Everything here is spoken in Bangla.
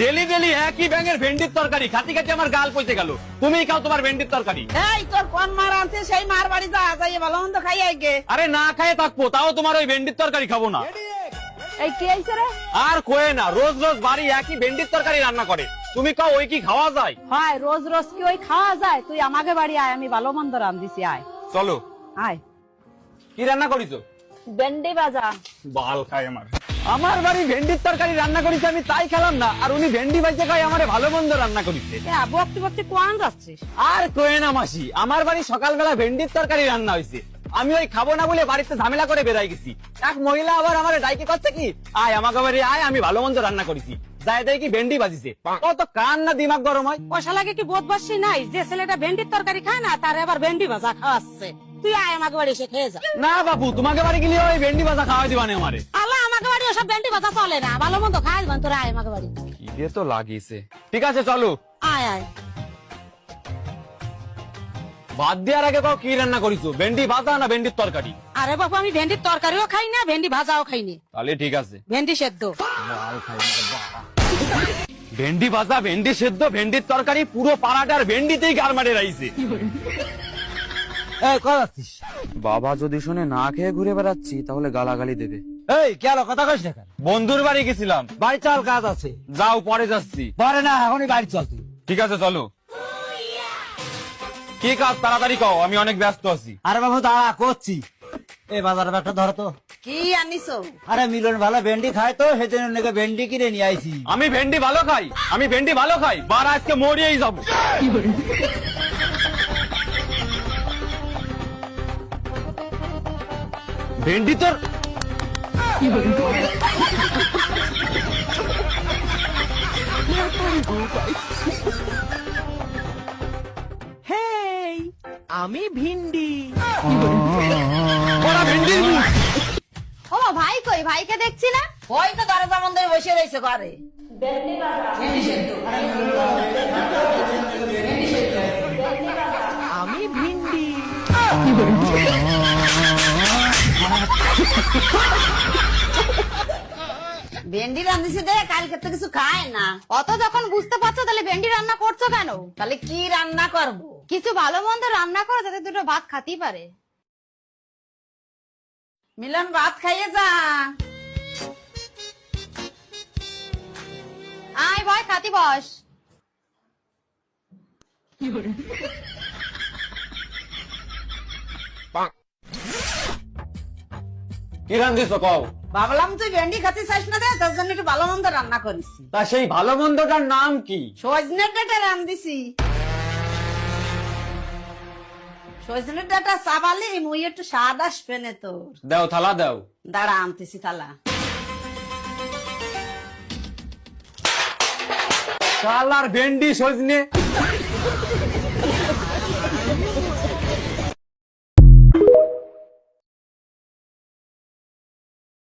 ডেলি ডেলি একই ব্যাঙের ভেন্ডির তরকারি খাতি খাতি আমার গাল পচে গেল। তুমি খাও তোমার ভেন্ডির তরকারি। এই তোর কোন মার আনছে সেই মার বাড়ি যা যাইয়ে ভালো মন্দ খাই আইগে। আরে না খাইয়ে থাকবো তাও তোমার ওই ভেন্ডির তরকারি খাবো না। এই কি আইছে রে? আর কোয়ে না, রোজ রোজ বাড়ি একই ভেন্ডির তরকারি রান্না করে। তুমি খাও, ওই কি খাওয়া যায়? হয় রোজ রোজ কি ওই খাওয়া যায়? তুই আমাকে বাড়ি আয়, আমি ভালো মন্দ রান্ধিছি, আয় চলো। আয়। কি রান্না করিছো? ভেন্ডি ভাজা। বাল খায় আমার বাড়ি ভেন্ডির তরকারি রান্না করেছে, আমি তাই খেলাম না, আর উনি ভেন্ডি ভাইজে খাই আমারে ভালো মন্দ রান্না করেছে। বকতে বকতে কোয়ান যাচ্ছিস? আর কোয়ে না মাসি, আমার বাড়ি সকালবেলা ভেন্ডির তরকারি রান্না হয়েছে, আমি ওই খাবো না বলে বাড়িতে ঝামেলা করে বেরাই গেছি। এক মহিলা আবার আমার ডাইকে করছে কি, আয় আমাকে বাড়ি আয়, আমি ভালো মন্দ রান্না করেছি। যাই দেয় কি ভেন্ডি বাজিছে, কত কান না দিমাগ গরম হয়। পয়সা লাগে কি বোধবাসী নাই যে ছেলেটা ভেন্ডির তরকারি খায় না তার আবার ভেন্ডি ভাজা খাওয়াচ্ছে? তুই আয় আমাকে বাড়ি এসে খেয়ে যা। না বাবু, তোমাকে বাড়ি গেলে ওই ভেন্ডি ভাজা খাওয়াই দিবানে আমারে। আল্লাহ, আমাকে বাড়ি ওসব ভেন্ডি ভাজা চলে না, ভালো মন্দ খাই দিবান। তোরা আয় আমাকে বাড়ি। ইয়ে তো লাগিয়েছে। ঠিক আছে চলো। আয় আয়। ভাত দেওয়ার আগে কও কি রান্না করিছো, ভেন্ডি ভাজা না ভেন্ডির তরকারি? আরে বাবু, আমি ভেন্ডির তরকারিও খাই না, ভেন্ডি ভাজাও খাই না। তাহলে ঠিক আছে, ভেন্ডি সেদ্ধ। ভেন্ডি ভাজা, ভেন্ডি সেদ্ধ, ভেন্ডির তরকারি, পুরো পাড়াটার ভেন্ডিতেই গারমারে রাইছে। বাবা যদি শুনে না খেয়ে ঘুরে বেড়াচ্ছি তাহলে গালাগালি দেবে। এই কেন কথা কইস না কেন? বন্ধুর বাড়ি গেছিলাম। বাড়ি চল, কাজ আছে। যাও, পরে যাচ্ছি। পরে না, এখনই বাড়ি চল তুই। ঠিক আছে চলো। কি কাজ তাড়াতাড়ি কও, আমি অনেক ব্যস্ত আছি। আরে বাবু দাঁড়া, করছি। এই বাজারে একটা ধরো তো। কি আনিছো? আরে মিলন ভালো ভেন্ডি খায় তো, সেজন্য নাকি ভেন্ডি কিনে নিয়ে আইছি। আমি ভেন্ডি ভালো খাই, আমি ভেন্ডি ভালো খাই, বার আজকে মরিয়েই যাবো। ভেন্ডি তোর আমি ভিন্ডি। বড় ভেন্ডির মুখ। ও ভাই কই? ভাইকে দেখছি না। ওই তো দরজা বন্ধ হয়ে বসে রয়েছে ঘরে। আমি ভিন্ডি। ভেন্ডি রান্ধিছে দে, কালকে তো কিছু খায় না। অত যখন বুঝতে পারছো তাহলে ভেন্ডি রান্না করছো কেন? তাহলে কি রান্না করবো? কিছু ভালো মন্দ রান্না করো যাতে দুটো ভাত খাতেই পারে। মিলন ভাত খাইয়ে যা। আয় ভয়, খাতি বস। কি রান্ধিছ কও? ভাবলাম তুই ভেন্ডি খাতে চাস না দে, তোর জন্য একটু ভালো মন্দ রান্না করেছি। তা সেই ভালো মন্দটার নাম কি? সজনের ডাটা রান্ধিছি। সজনের ডাটা চাবালি মুই একটু স্বাদ আসবে না তোর। দাও, থালা দাও। দাঁড়া আনতেছি থালা। শালার ভেন্ডি সজনে।